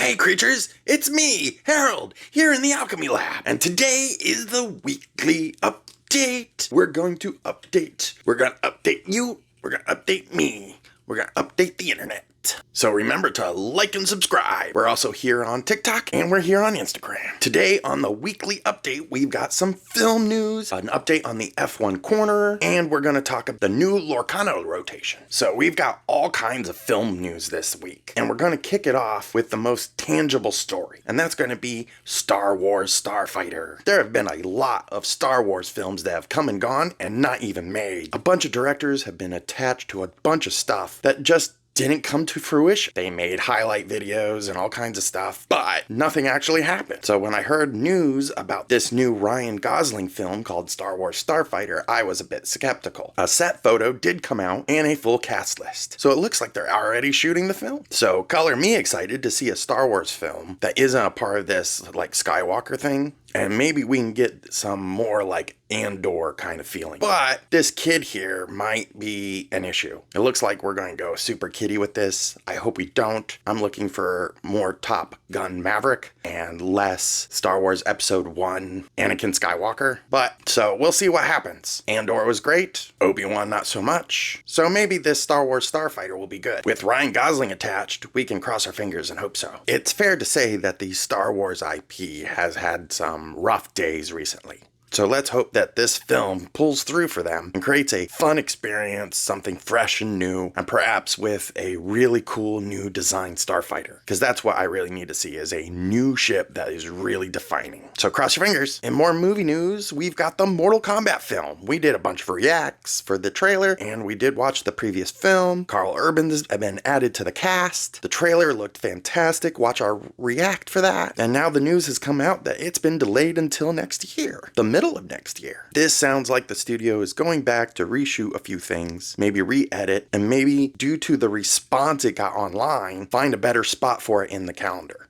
Hey creatures, it's me, Harrold, here in the Alchemy Lab, and today is the weekly update. We're going to update you, we're going to update me, we're going to update the internet. So remember to like and subscribe. We're also here on TikTok and we're here on Instagram. Today on the weekly update, we've got some film news, an update on the F1 corner, and we're going to talk about the new Lorcano rotation. So we've got all kinds of film news this week, and we're going to kick it off with the most tangible story, and that's going to be Star Wars Starfighter. There have been a lot of Star Wars films that have come and gone and not even made. A bunch of directors have been attached to a bunch of stuff that just didn't come to fruition. They made highlight videos and all kinds of stuff, but nothing actually happened. So when I heard news about this new Ryan Gosling film called Star Wars Starfighter, I was a bit skeptical. A set photo did come out and a full cast list. So it looks like they're already shooting the film. So color me excited to see a Star Wars film that isn't a part of this like Skywalker thing. And maybe we can get some more like Andor kind of feeling. But this kid here might be an issue. It looks like we're going to go super kiddie with this. I hope we don't. I'm looking for more Top Gun Maverick and less Star Wars Episode 1 Anakin Skywalker. But so we'll see what happens. Andor was great. Obi-Wan not so much. So maybe this Star Wars Starfighter will be good. With Ryan Gosling attached, we can cross our fingers and hope so. It's fair to say that the Star Wars IP has had some rough days recently. So let's hope that this film pulls through for them and creates a fun experience, something fresh and new, and perhaps with a really cool new design starfighter. Because that's what I really need to see, is a new ship that is really defining. So cross your fingers. In more movie news, we've got the Mortal Kombat film. We did a bunch of reacts for the trailer, and we did watch the previous film. Carl Urban has been added to the cast. The trailer looked fantastic. Watch our react for that. And now the news has come out that it's been delayed until next year. The middle of next year. This sounds like the studio is going back to reshoot a few things, maybe re-edit, and maybe due to the response it got online, find a better spot for it in the calendar.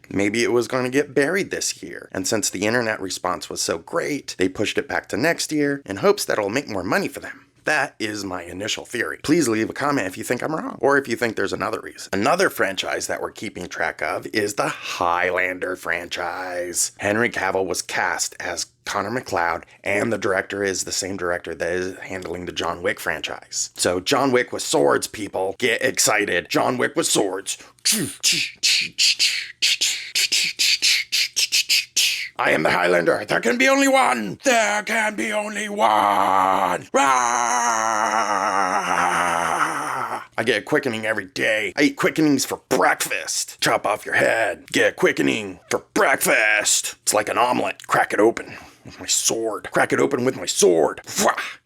Maybe it was going to get buried this year, and since the internet response was so great, they pushed it back to next year in hopes that it'll make more money for them. That is my initial theory. Please leave a comment if you think I'm wrong, or if you think there's another reason. Another franchise that we're keeping track of is the Highlander franchise. Henry Cavill was cast as Connor McLeod, and the director is the same director that is handling the John Wick franchise. So John Wick with swords, people. Get excited. John Wick with swords. I am the Highlander. There can be only one. There can be only one. Rah! I get a quickening every day. I eat quickenings for breakfast. Chop off your head. Get a quickening for breakfast. It's like an omelet. Crack it open with my sword. Crack it open with my sword.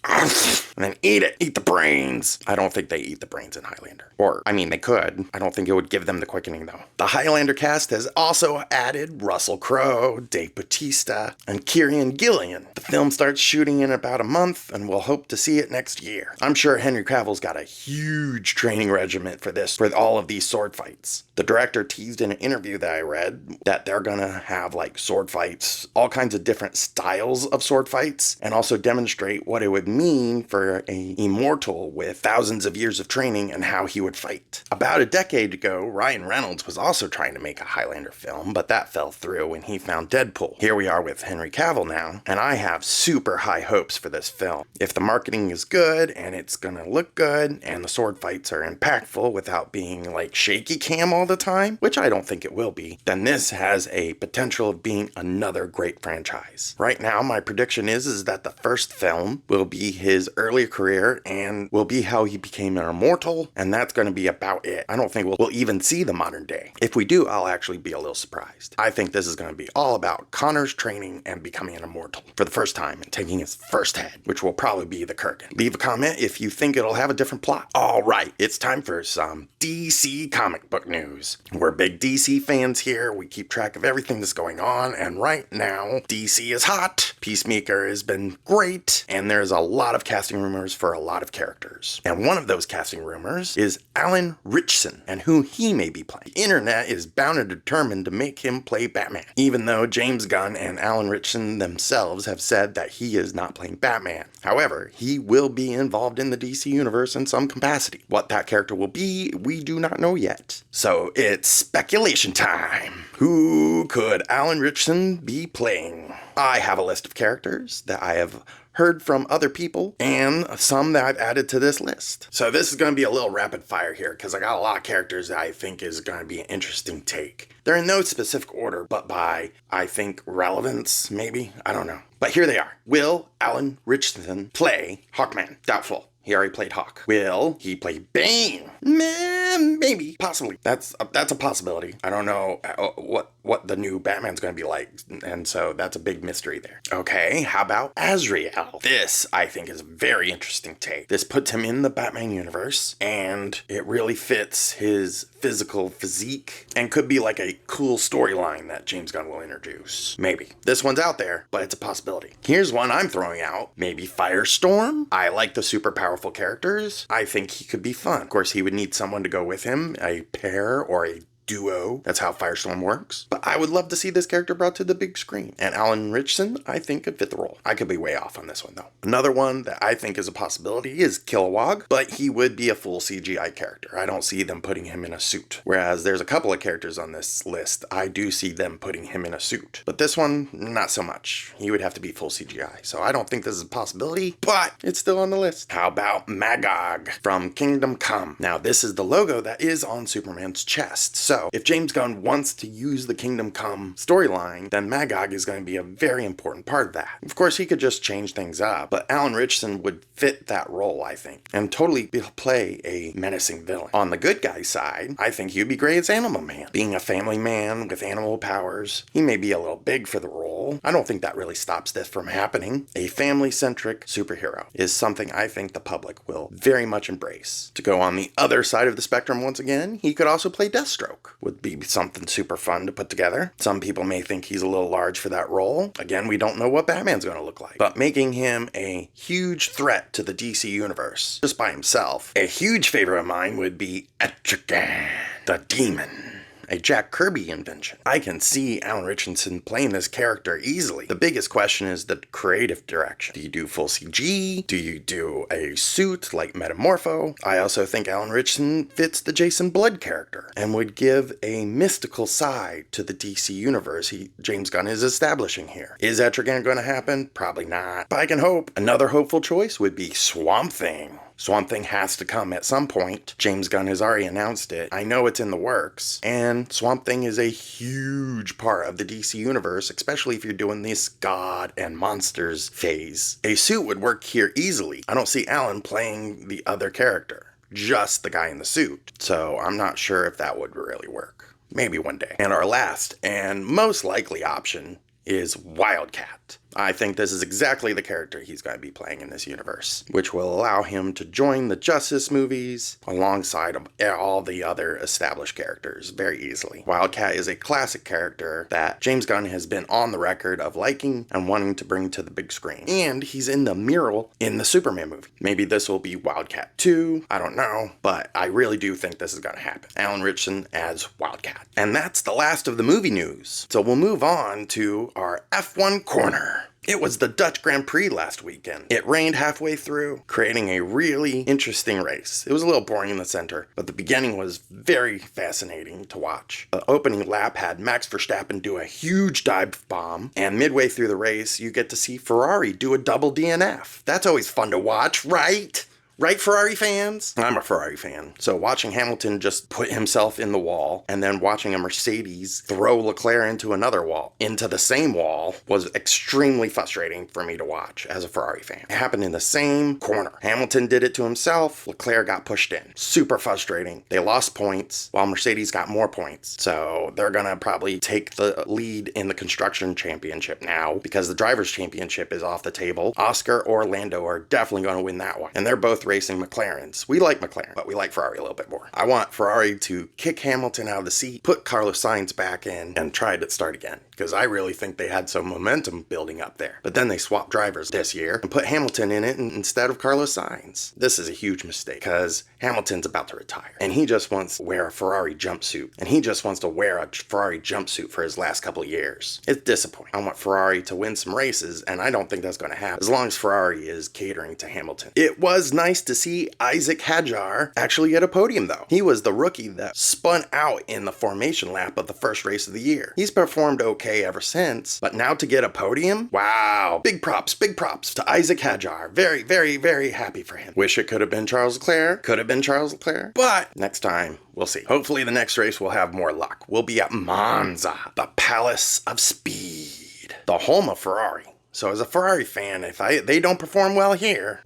And then eat it. Eat the brains. I don't think they eat the brains in Highlander. Or, I mean, they could. I don't think it would give them the quickening, though. The Highlander cast has also added Russell Crowe, Dave Bautista, and Kieran Gillian. The film starts shooting in about a month, and we'll hope to see it next year. I'm sure Henry Cavill's got a huge training regimen for this, for all of these sword fights. The director teased in an interview that I read that they're gonna have, like, sword fights, all kinds of different styles of sword fights, and also demonstrate what it would mean for an immortal with thousands of years of training and how he would fight. About a decade ago, Ryan Reynolds was also trying to make a Highlander film, but that fell through when he found Deadpool. Here we are with Henry Cavill now, and I have super high hopes for this film. If the marketing is good, and it's gonna look good, and the sword fights are impactful without being like shaky cam all the time, which I don't think it will be, then this has a potential of being another great franchise. Right now, my prediction is that the first film will be his earlier career and will be how he became an immortal, and that's going to be about it. I don't think we'll even see the modern day. If we do, I'll actually be a little surprised. I think this is going to be all about Connor's training and becoming an immortal for the first time and taking his first head, which will probably be the Kurgan. Leave a comment if you think it'll have a different plot. All right, it's time for some DC comic book news. We're big DC fans here. We keep track of everything that's going on, and right now, DC is hot. lot. Peacemaker has been great, and there's a lot of casting rumors for a lot of characters. And one of those casting rumors is Alan Ritchson, and who he may be playing. The internet is bound and determined to make him play Batman, even though James Gunn and Alan Ritchson themselves have said that he is not playing Batman. However, he will be involved in the DC universe in some capacity. What that character will be, we do not know yet. So it's speculation time. Who could Alan Ritchson be playing? I have a list of characters that I have heard from other people, and some that I've added to this list. So this is going to be a little rapid fire here, because I got a lot of characters that I think is going to be an interesting take. They're in no specific order, but by, I think, relevance, maybe? I don't know. But here they are. Will Alan Ritchson play Hawkman? Doubtful. He already played Hawk. Will he play Bane? Maybe. Possibly. That's a possibility. I don't know what the new Batman's going to be like, and so that's a big mystery there. Okay, how about Azrael? This, I think, is a very interesting take. This puts him in the Batman universe, and it really fits his physical physique, and could be like a cool storyline that James Gunn will introduce. Maybe. This one's out there, but it's a possibility. Here's one I'm throwing out. Maybe Firestorm? I like the super powerful characters. I think he could be fun. Of course, he would need someone to go with him, a pair or a duo. That's how Firestorm works. But I would love to see this character brought to the big screen. And Alan Ritchson, I think, could fit the role. I could be way off on this one, though. Another one that I think is a possibility is Kilowog, but he would be a full CGI character. I don't see them putting him in a suit. Whereas there's a couple of characters on this list, I do see them putting him in a suit. But this one, not so much. He would have to be full CGI. So I don't think this is a possibility, but it's still on the list. How about Magog from Kingdom Come? Now, this is the logo that is on Superman's chest. So if James Gunn wants to use the Kingdom Come storyline, then Magog is going to be a very important part of that. Of course, he could just change things up, but Alan Ritchson would fit that role, I think, and totally play a menacing villain. On the good guy side, I think he'd be great as Animal Man. Being a family man with animal powers, he may be a little big for the role. I don't think that really stops this from happening. A family-centric superhero is something I think the public will very much embrace. To go on the other side of the spectrum once again, he could also play Deathstroke. Would be something super fun to put together. Some people may think he's a little large for that role. Again, we don't know what Batman's going to look like. But making him a huge threat to the DC universe, just by himself. A huge favorite of mine would be Etrigan, the Demon. A Jack Kirby invention. I can see Alan Ritchson playing this character easily. The biggest question is the creative direction. Do you do full CG? Do you do a suit like Metamorpho? I also think Alan Ritchson fits the Jason Blood character and would give a mystical side to the DC universe James Gunn is establishing here. Is Etrigan going to happen? Probably not. But I can hope. Another hopeful choice would be Swamp Thing. Swamp Thing has to come at some point. James Gunn has already announced it. I know it's in the works. And Swamp Thing is a huge part of the DC universe, especially if you're doing this God and monsters phase. A suit would work here easily. I don't see Alan playing the other character, just the guy in the suit. So I'm not sure if that would really work. Maybe one day. And our last and most likely option is Wildcat. I think this is exactly the character he's going to be playing in this universe, which will allow him to join the Justice movies alongside all the other established characters very easily. Wildcat is a classic character that James Gunn has been on the record of liking and wanting to bring to the big screen. And he's in the mural in the Superman movie. Maybe this will be Wildcat 2, I don't know, but I really do think this is going to happen. Alan Ritchson as Wildcat. And that's the last of the movie news. So we'll move on to our F1 corner. It was the Dutch Grand Prix last weekend. It rained halfway through, creating a really interesting race. It was a little boring in the center, but the beginning was very fascinating to watch. The opening lap had Max Verstappen do a huge dive bomb, and midway through the race, you get to see Ferrari do a double DNF. That's always fun to watch, right? Right, Ferrari fans? I'm a Ferrari fan. So watching Hamilton just put himself in the wall and then watching a Mercedes throw Leclerc into another wall, into the same wall, was extremely frustrating for me to watch as a Ferrari fan. It happened in the same corner. Hamilton did it to himself. Leclerc got pushed in. Super frustrating. They lost points while Mercedes got more points. So they're going to probably take the lead in the construction championship now because the drivers' championship is off the table. Oscar or Lando are definitely going to win that one. And they're both both racing McLarens. We like McLaren, but we like Ferrari a little bit more. I want Ferrari to kick Hamilton out of the seat, put Carlos Sainz back in, and try to start again. Because I really think they had some momentum building up there. But then they swapped drivers this year and put Hamilton in it instead of Carlos Sainz. This is a huge mistake because Hamilton's about to retire. And he just wants to wear a Ferrari jumpsuit. And he just wants to wear a Ferrari jumpsuit for his last couple of years. It's disappointing. I want Ferrari to win some races, and I don't think that's going to happen as long as Ferrari is catering to Hamilton. It was nice to see Isaac Hadjar actually get a podium, though. He was the rookie that spun out in the formation lap of the first race of the year. He's performed okay ever since, but now to get a podium? Wow. Big props to Isaac Hadjar. Very, very, very happy for him. Wish it could have been Charles Leclerc. Could have been Charles Leclerc. But next time, we'll see. Hopefully the next race will have more luck. We'll be at Monza, the Palace of Speed, the home of Ferrari. So as a Ferrari fan, if they don't perform well here,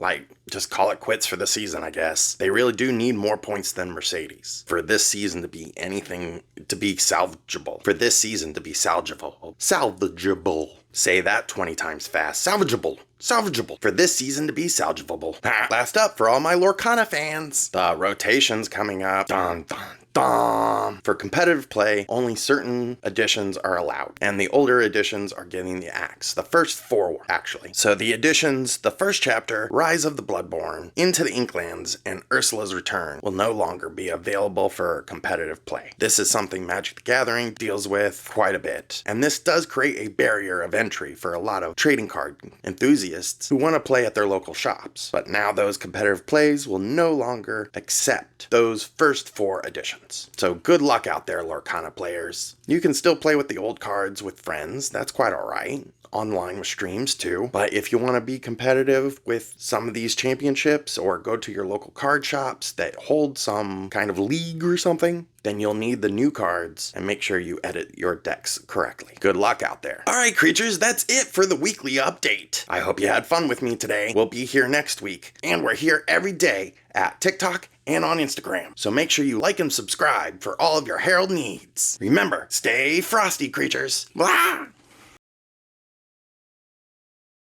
just call it quits for the season, I guess. They really do need more points than Mercedes for this season to be anything to be salvageable. For this season to be salvageable. Salvageable. Say that 20 times fast. Salvageable. Salvageable. For this season to be salvageable. Last up, for all my Lorcana fans, the rotation's coming up. Dun, dun, dun. For competitive play, only certain editions are allowed. And the older editions are getting the axe. The first 4, actually. So the editions, the first chapter, Rise of the Bloodborne, Into the Inklands, and Ursula's Return will no longer be available for competitive play. This is something Magic the Gathering deals with quite a bit. And this does create a barrier of entry for a lot of trading card enthusiasts who want to play at their local shops. But now those competitive plays will no longer accept those first 4 editions. So good luck out there, Lorcana players. You can still play with the old cards with friends. That's quite alright. Online with streams too. But if you want to be competitive with some of these championships or go to your local card shops that hold some kind of league or something, then you'll need the new cards and make sure you edit your decks correctly. Good luck out there. Alright creatures, that's it for the weekly update. I hope you had fun with me today. We'll be here next week, and we're here every day at TikTok and on Instagram. So make sure you like and subscribe for all of your Harrold needs. Remember, stay frosty creatures. Blah!